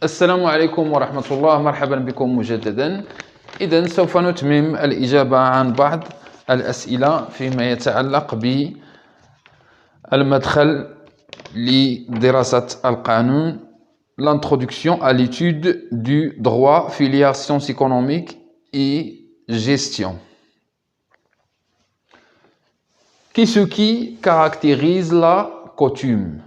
السلام عليكم ورحمة الله، مرحبا بكم مجددا. إذن سوف نتمم الإجابة عن بعض الأسئلة فيما يتعلق بالمدخل لدراسة القانون. L'introduction à l'étude du droit, filière sciences économiques et gestion. Qu'est-ce qui caractérise la coutume?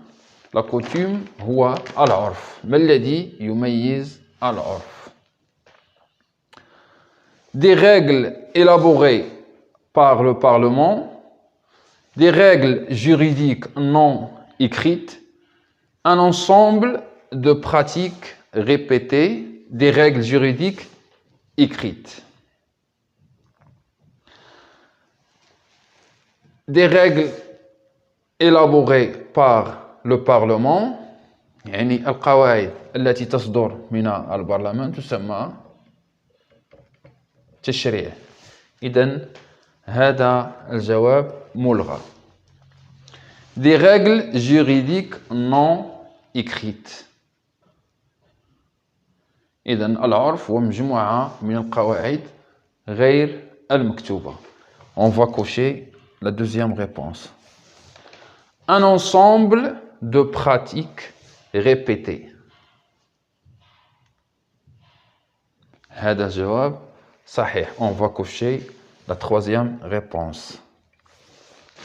La coutume هو العرف. ما الذي يميز العرف؟ Des règles élaborées par le Parlement, des règles juridiques non écrites, un ensemble de pratiques répétées, des règles juridiques écrites. Des règles élaborées par le Parlement، يعني القواعد التي تصدر من البرلمان تسمى تشريع. إذن هذا الجواب ملغى. Des règles juridiques non écrites. إذن العرف هو مجموعة من القواعد غير المكتوبة. On va cocher la deuxième réponse. Un ensemble de pratiques répétées. هذا الجواب صحيح. On va cocher la troisième réponse.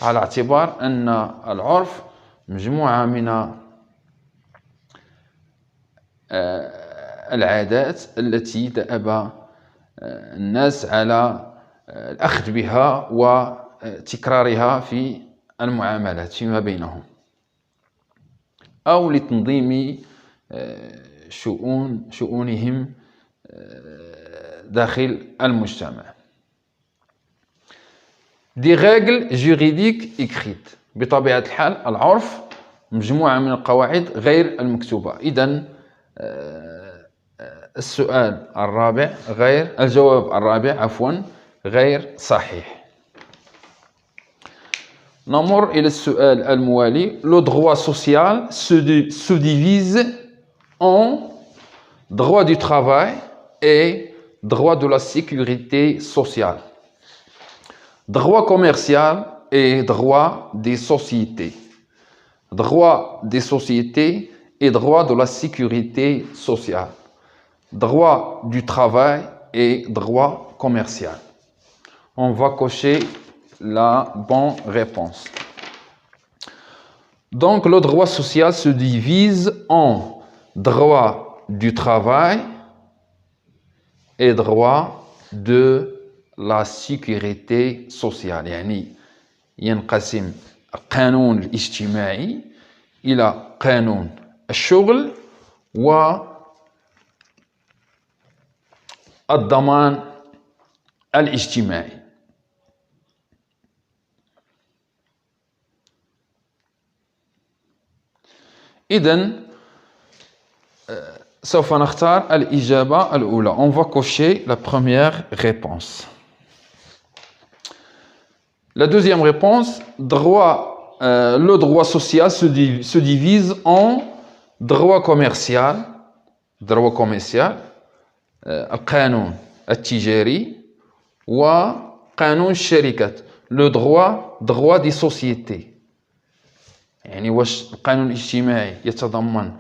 على اعتبار أن العرف مجموعة من العادات التي دأب الناس على الأخذ بها وتكرارها في المعاملات فيما بينهم أو لتنظيم شؤونهم داخل المجتمع. Des règles juridiques écrites. بطبيعة الحال العرف مجموعة من القواعد غير المكتوبة. إذن الجواب الرابع غير صحيح. نمر إلى السؤال الموالي. Le droit social se divise en droit du travail et droit de la sécurité sociale, droit commercial et droit des sociétés, droit des sociétés et droit de la sécurité sociale, droit du travail et droit commercial. On va cocher la bonne réponse. Donc, le droit social se divise en droit du travail et droit de la sécurité sociale. يعني ينقسم القانون الاجتماعي إلى قانون الشغل والضمان الاجتماعي. إذن سوف نختار الإجابة الأولى. On va cocher la première réponse. La deuxième réponse, le droit social se divise en droit commercial, القانون التجاري وقانون الشركات. Le droit des sociétés. يعني واش القانون الاجتماعي يتضمن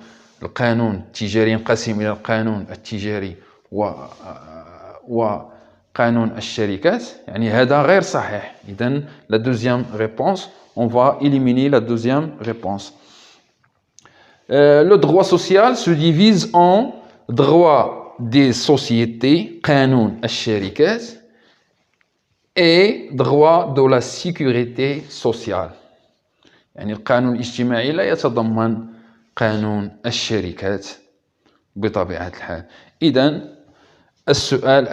القانون التجاري، ينقسم إلى القانون التجاري وقانون الشركات؟ يعني هذا غير صحيح. إذن la deuxième réponse, on va éliminer la deuxième réponse. Le droit social se divise en droit des sociétés, قانون الشركات، et droit de la sécurité sociale. يعني القانون الاجتماعي لا يتضمن قانون الشركات بطبيعة الحال. إذن الجواب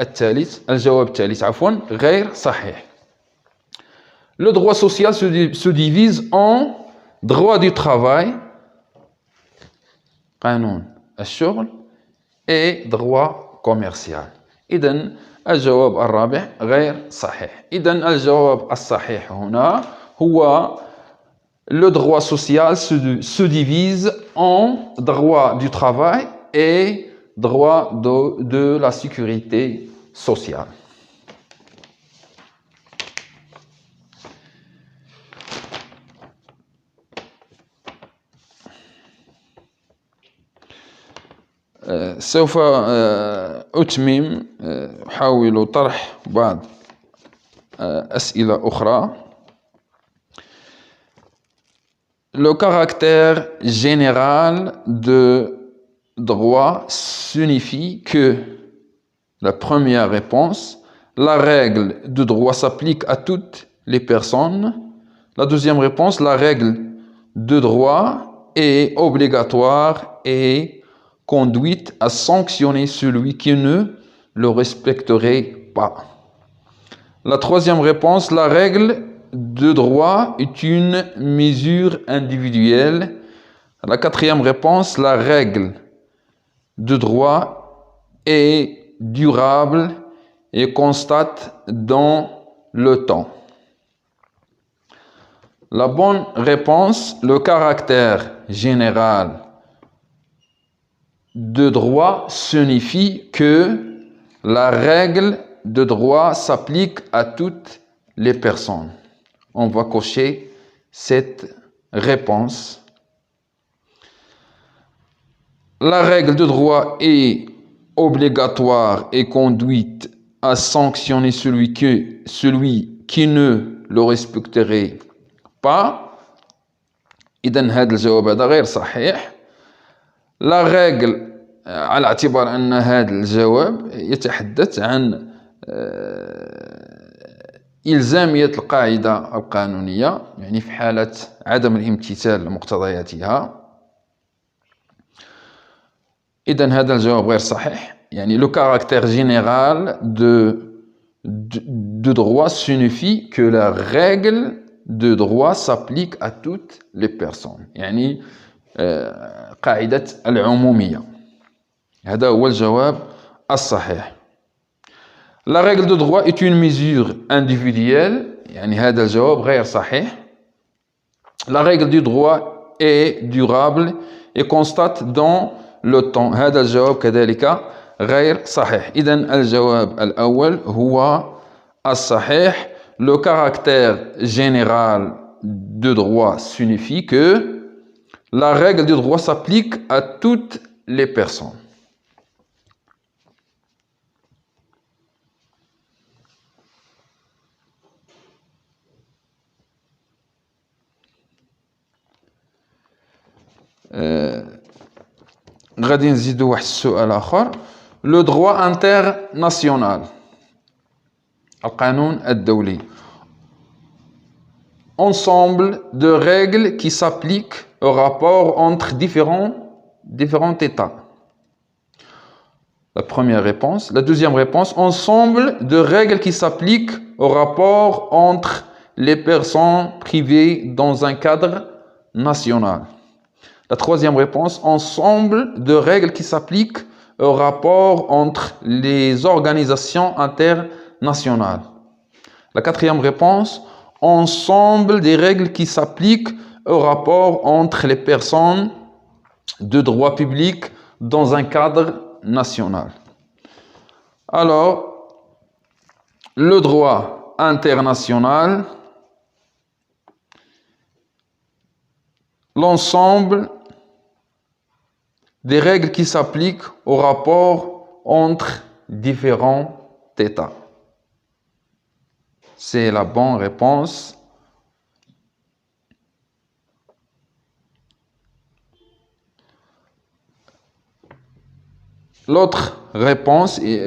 الثالث غير صحيح. Le droit social se divise en droit du travail، قانون الشغل، et droit commercial. إذن الجواب الرابع غير صحيح. إذن الجواب الصحيح هنا هو le droit social se divise en droit du travail et droit de la sécurité sociale. سوف أتمم أحاول طرح بعض أسئلة أخرى. Le caractère général de droit signifie que, la première réponse, la règle de droit s'applique à toutes les personnes. La deuxième réponse, la règle de droit est obligatoire et conduite à sanctionner celui qui ne le respecterait pas. La troisième réponse, la règle de droit est une mesure individuelle. La quatrième réponse, la règle de droit est durable et constate dans le temps. La bonne réponse, le caractère général de droit signifie que la règle de droit s'applique à toutes les personnes. On va cocher cette réponse. La règle de droit est obligatoire et conduite à sanctionner celui qui ne le respecterait pas. إذن هذا الجواب هذا غير صحيح. La règle على اعتبار أن هذا الجواب يتحدث عن إلزامية القاعدة القانونية، يعني في حالة عدم الامتثال لمقتضياتها. إذن هذا الجواب غير صحيح. يعني le caractère général de droit signifie que la règle de droit s'applique à toutes les personnes. يعني قاعدة العمومية. هذا هو الجواب الصحيح. La règle de droit est une mesure individuelle. يعني هذا الجواب غير صحيح. La règle du droit est durable et constate dans le temps. هذا الجواب كذلك غير صحيح. إذن الجواب الأول هو الصحيح. Le caractère général de droit signifie que la règle du droit s'applique à toutes les personnes. غادي نزيدو واحد السؤال آخر. Le droit international, القانون الدولي, ensemble de règles qui s'appliquent au rapport entre différents États. La première réponse. La deuxième réponse, ensemble de règles qui s'appliquent au rapport entre les personnes privées dans un cadre national. La troisième réponse, ensemble de règles qui s'appliquent au rapport entre les organisations internationales. La quatrième réponse, ensemble des règles qui s'appliquent au rapport entre les personnes de droit public dans un cadre national. Alors, le droit international, l'ensemble des règles qui s'appliquent au rapport entre différents États. C'est la bonne réponse. L'autre réponse est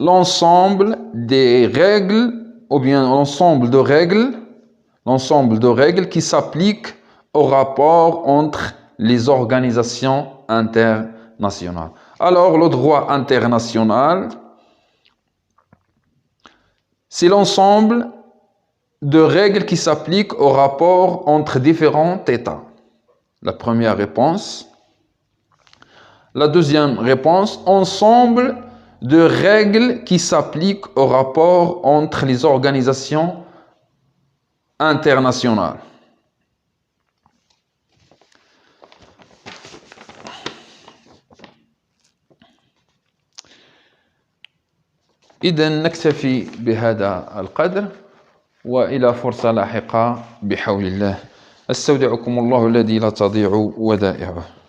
l'ensemble des règles, ou bien l'ensemble de règles qui s'appliquent au rapport entre les organisations internationales. Alors, le droit international, c'est l'ensemble de règles qui s'appliquent au rapport entre différents États. La première réponse. La deuxième réponse, ensemble de règles qui s'appliquent au rapport entre les organisations internationales. إذا نكتفي بهذا القدر، وإلى فرصة لاحقة بحول الله. أستودعكم الله الذي لا تضيع ودائعه.